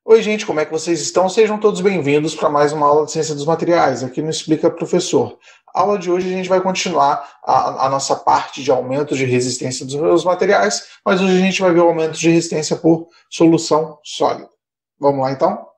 Oi, gente, como é que vocês estão? Sejam todos bem-vindos para mais uma aula de Ciência dos Materiais, aqui no Explica Professor. A aula de hoje a gente vai continuar a nossa parte de aumento de resistência dos materiais, mas hoje a gente vai ver o aumento de resistência por solução sólida. Vamos lá, então?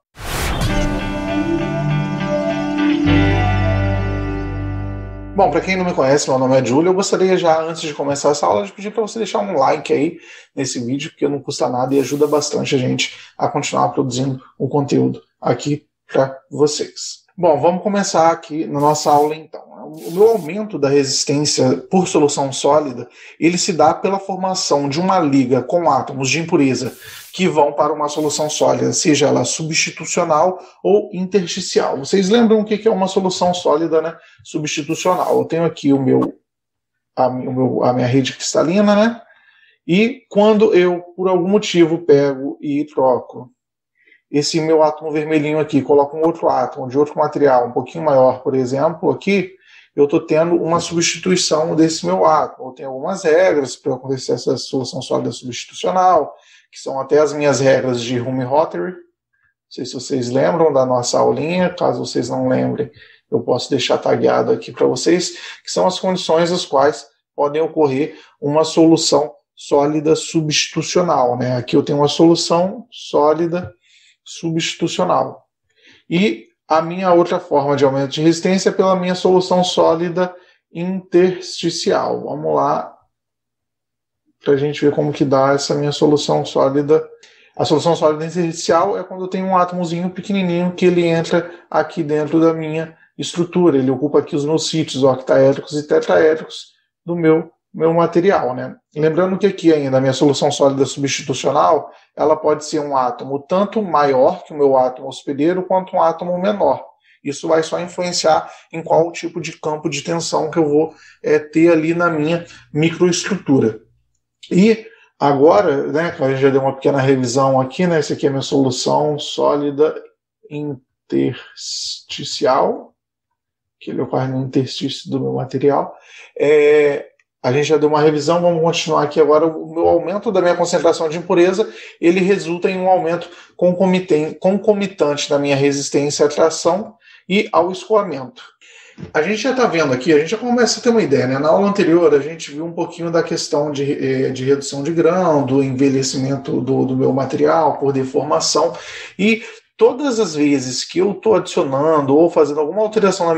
Bom, para quem não me conhece, meu nome é Júlio. Eu gostaria já, antes de começar essa aula, de pedir para você deixar um like aí nesse vídeo, porque não custa nada e ajuda bastante a gente a continuar produzindo o conteúdo aqui para vocês. Bom, vamos começar aqui na nossa aula então. O meu aumento da resistência por solução sólida, ele se dá pela formação de uma liga com átomos de impureza que vão para uma solução sólida, seja ela substitucional ou intersticial. Vocês lembram o que é uma solução sólida, né? Substitucional. Eu tenho aqui a minha rede cristalina, né? E quando eu, por algum motivo, pego e troco esse meu átomo vermelhinho aqui, coloco um outro átomo de outro material um pouquinho maior, por exemplo, aqui, eu estou tendo uma substituição desse meu átomo. Eu tenho algumas regras para acontecer essa solução sólida substitucional, que são até as minhas regras de Hume-Rothery. Não sei se vocês lembram da nossa aulinha. Caso vocês não lembrem, eu posso deixar tagueado aqui para vocês, que são as condições às quais podem ocorrer uma solução sólida substitucional, né? Aqui eu tenho uma solução sólida substitucional. E a minha outra forma de aumento de resistência é pela minha solução sólida intersticial. Vamos lá, para a gente ver como que dá essa minha solução sólida. A solução sólida intersticial é quando eu tenho um átomozinho pequenininho que ele entra aqui dentro da minha estrutura. Ele ocupa aqui os meus sítios octaédricos e tetraédricos do meu material, né? Lembrando que aqui ainda a minha solução sólida substitucional, ela pode ser um átomo tanto maior que o meu átomo hospedeiro, quanto um átomo menor. Isso vai só influenciar em qual tipo de campo de tensão que eu vou ter ali na minha microestrutura. E agora, né, a gente já deu uma pequena revisão aqui, né? Essa aqui é a minha solução sólida intersticial, que ele ocorre no interstício do meu material. A gente já deu uma revisão, vamos continuar aqui agora. O meu aumento da minha concentração de impureza, ele resulta em um aumento concomitante da minha resistência à tração e ao escoamento. A gente já está vendo aqui, a gente já começa a ter uma ideia, né? Na aula anterior a gente viu um pouquinho da questão de redução de grão, do envelhecimento do meu material por deformação, e todas as vezes que eu estou adicionando ou fazendo alguma alteração na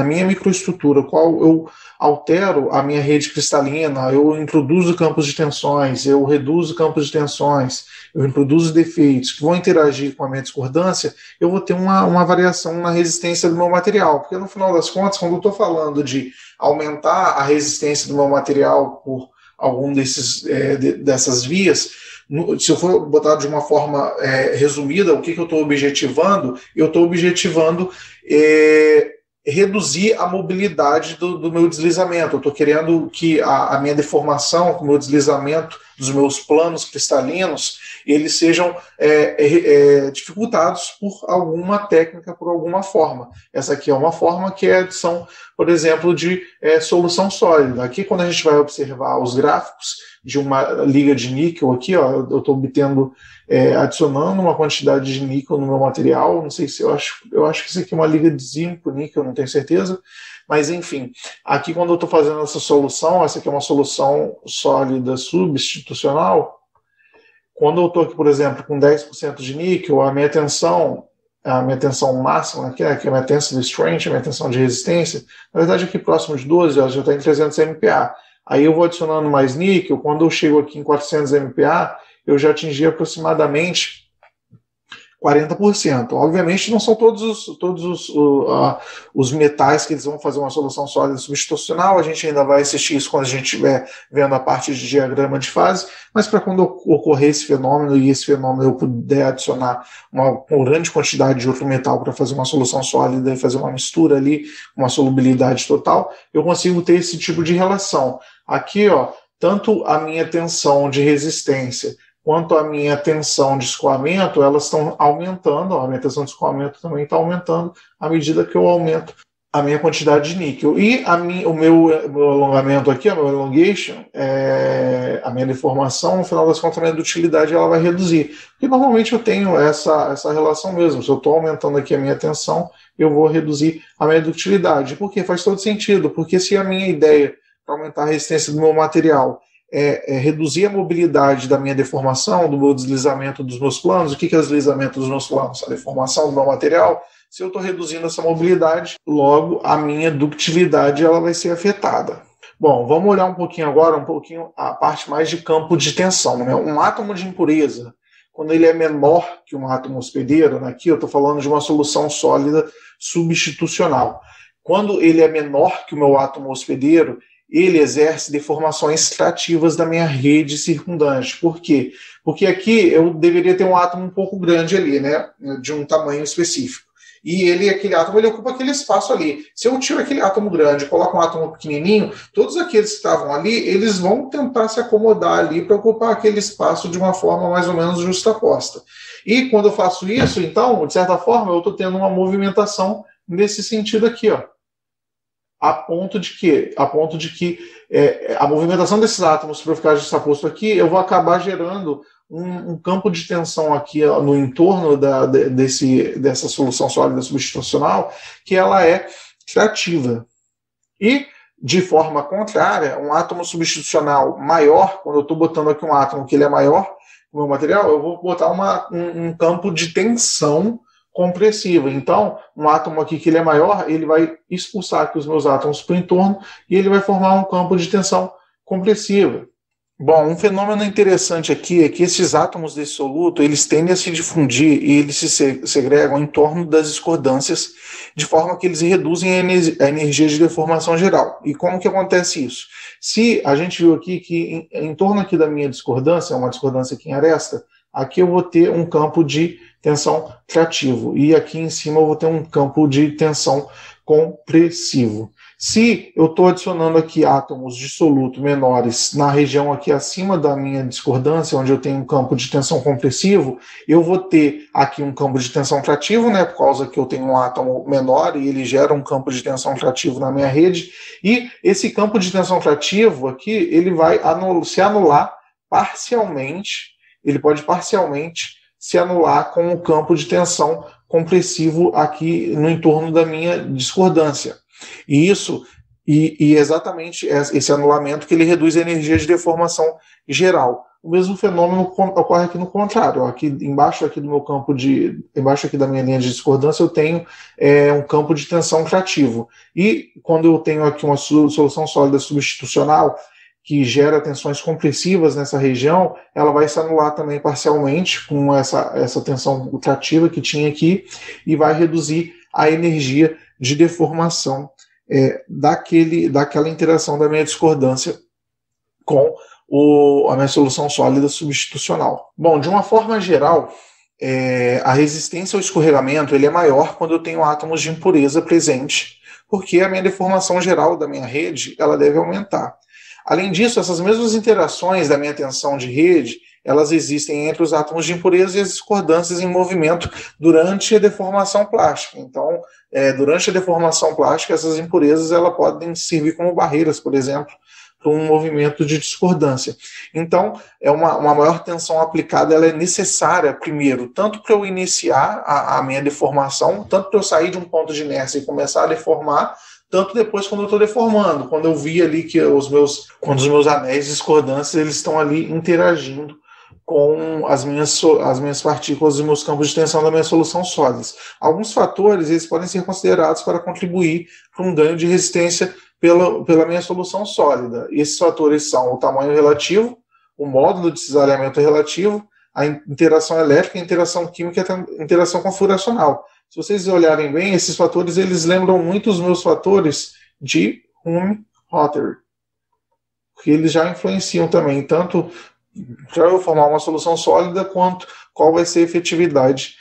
minha microestrutura, qual eu altero a minha rede cristalina, eu introduzo campos de tensões, eu reduzo campos de tensões, eu introduzo defeitos que vão interagir com a minha discordância, eu vou ter uma variação na resistência do meu material. Porque no final das contas, quando eu estou falando de aumentar a resistência do meu material por algum dessas vias, se eu for botar de uma forma resumida, o que eu estou objetivando? Eu estou objetivando reduzir a mobilidade do meu deslizamento. Eu estou querendo que a minha deformação, o meu deslizamento dos meus planos cristalinos, eles sejam dificultados por alguma técnica, por alguma forma. Essa aqui é uma forma que é a adição, por exemplo, de solução sólida. Aqui, quando a gente vai observar os gráficos de uma liga de níquel, aqui, ó, eu estou adicionando uma quantidade de níquel no meu material. Não sei se eu acho que isso aqui é uma liga de zinco, níquel, não tenho certeza. Mas, enfim, aqui quando eu estou fazendo essa solução, essa aqui é uma solução sólida substitucional. Quando eu estou aqui, por exemplo, com 10% de níquel, a minha tensão máxima aqui, né, que é a minha tensile strength, a minha tensão de resistência, na verdade aqui próximo de 12, ela já está em 300 MPa. Aí eu vou adicionando mais níquel, quando eu chego aqui em 400 MPa, eu já atingi aproximadamente 40%. Obviamente não são todos os metais que eles vão fazer uma solução sólida substitucional, a gente ainda vai assistir isso quando a gente estiver vendo a parte de diagrama de fase, mas para quando ocorrer esse fenômeno e esse fenômeno eu puder adicionar uma grande quantidade de outro metal para fazer uma solução sólida e fazer uma mistura ali, uma solubilidade total, eu consigo ter esse tipo de relação. Aqui, ó, tanto a minha tensão de resistência quanto a minha tensão de escoamento, elas estão aumentando, a minha tensão de escoamento também está aumentando à medida que eu aumento a minha quantidade de níquel. E o meu alongamento aqui, o meu elongation, a minha deformação, no final das contas, a minha dutilidade ela vai reduzir. Porque normalmente eu tenho essa relação mesmo. Se eu estou aumentando aqui a minha tensão, eu vou reduzir a minha dutilidade. Por quê? Faz todo sentido. Porque se a minha ideia para aumentar a resistência do meu material é reduzir a mobilidade da minha deformação, do meu deslizamento dos meus planos, o que é o deslizamento dos meus planos? A deformação do meu material. Se eu estou reduzindo essa mobilidade, logo a minha ductilidade ela vai ser afetada. Bom, vamos olhar um pouquinho agora, a parte mais de campo de tensão. Né? Um átomo de impureza, quando ele é menor que um átomo hospedeiro, aqui eu estou falando de uma solução sólida substitucional. Quando ele é menor que o meu átomo hospedeiro, ele exerce deformações trativas da minha rede circundante. Por quê? Porque aqui eu deveria ter um átomo um pouco grande ali, né? De um tamanho específico. E aquele átomo ele ocupa aquele espaço ali. Se eu tiro aquele átomo grande e coloco um átomo pequenininho, todos aqueles que estavam ali, eles vão tentar se acomodar ali para ocupar aquele espaço de uma forma mais ou menos justaposta. E quando eu faço isso, então, de certa forma, eu estou tendo uma movimentação nesse sentido aqui, ó. A ponto de que a movimentação desses átomos, para ficar justaposto aqui, eu vou acabar gerando um campo de tensão aqui no entorno dessa solução sólida substitucional, que ela é trativa. E, de forma contrária, um átomo substitucional maior, quando eu estou botando aqui um átomo que ele é maior, o meu material, eu vou botar um campo de tensão compressiva. Então, um átomo aqui que ele é maior, ele vai expulsar aqui os meus átomos para o entorno e ele vai formar um campo de tensão compressiva. Bom, um fenômeno interessante aqui é que esses átomos desse soluto, eles tendem a se difundir e eles se segregam em torno das discordâncias, de forma que eles reduzem a energia de deformação geral. E como que acontece isso? Se a gente viu aqui que em torno aqui da minha discordância, uma discordância aqui em aresta, aqui eu vou ter um campo de tensão trativo e aqui em cima eu vou ter um campo de tensão compressivo. Se eu estou adicionando aqui átomos de soluto menores na região aqui acima da minha discordância, onde eu tenho um campo de tensão compressivo, eu vou ter aqui um campo de tensão trativo, né, por causa que eu tenho um átomo menor e ele gera um campo de tensão trativo na minha rede, e esse campo de tensão trativo aqui, ele vai se anular parcialmente, ele pode parcialmente se anular com o campo de tensão compressivo aqui no entorno da minha discordância. E exatamente esse anulamento que ele reduz a energia de deformação geral. O mesmo fenômeno ocorre aqui no contrário. Aqui embaixo aqui do meu embaixo aqui da minha linha de discordância eu tenho um campo de tensão trativo. E quando eu tenho aqui uma solução sólida substitucional que gera tensões compressivas nessa região, ela vai se anular também parcialmente com essa tensão trativa que tinha aqui e vai reduzir a energia de deformação daquela interação da minha discordância com a minha solução sólida substitucional. Bom, de uma forma geral, a resistência ao escorregamento ele é maior quando eu tenho átomos de impureza presente, porque a minha deformação geral da minha rede ela deve aumentar. Além disso, essas mesmas interações da minha tensão de rede, elas existem entre os átomos de impureza e as discordâncias em movimento durante a deformação plástica. Então, durante a deformação plástica, essas impurezas elas podem servir como barreiras, por exemplo, para um movimento de discordância. Então, uma maior tensão aplicada ela é necessária, primeiro, tanto para eu iniciar a minha deformação, tanto para eu sair de um ponto de inércia e começar a deformar, tanto depois quando eu estou deformando, quando eu vi ali que quando os meus anéis discordantes eles estão ali interagindo com as minhas partículas e meus campos de tensão da minha solução sólidas. Alguns fatores eles podem ser considerados para contribuir para um ganho de resistência pela minha solução sólida. Esses fatores são o tamanho relativo, o módulo de cisalhamento relativo, a interação elétrica, a interação química e a interação configuracional. Se vocês olharem bem, esses fatores eles lembram muito os meus fatores de Hume-Rothery, porque eles já influenciam também, tanto para eu formar uma solução sólida, quanto qual vai ser a efetividade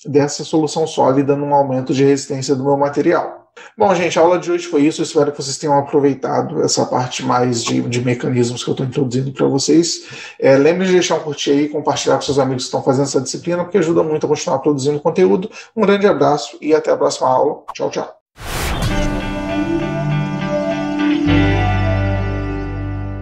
dessa solução sólida num aumento de resistência do meu material. Bom, gente, a aula de hoje foi isso. Eu espero que vocês tenham aproveitado essa parte mais de mecanismos que eu estou introduzindo para vocês. Lembre de deixar um curtir aí, compartilhar com seus amigos que estão fazendo essa disciplina, porque ajuda muito a continuar produzindo conteúdo. Um grande abraço e até a próxima aula. Tchau, tchau.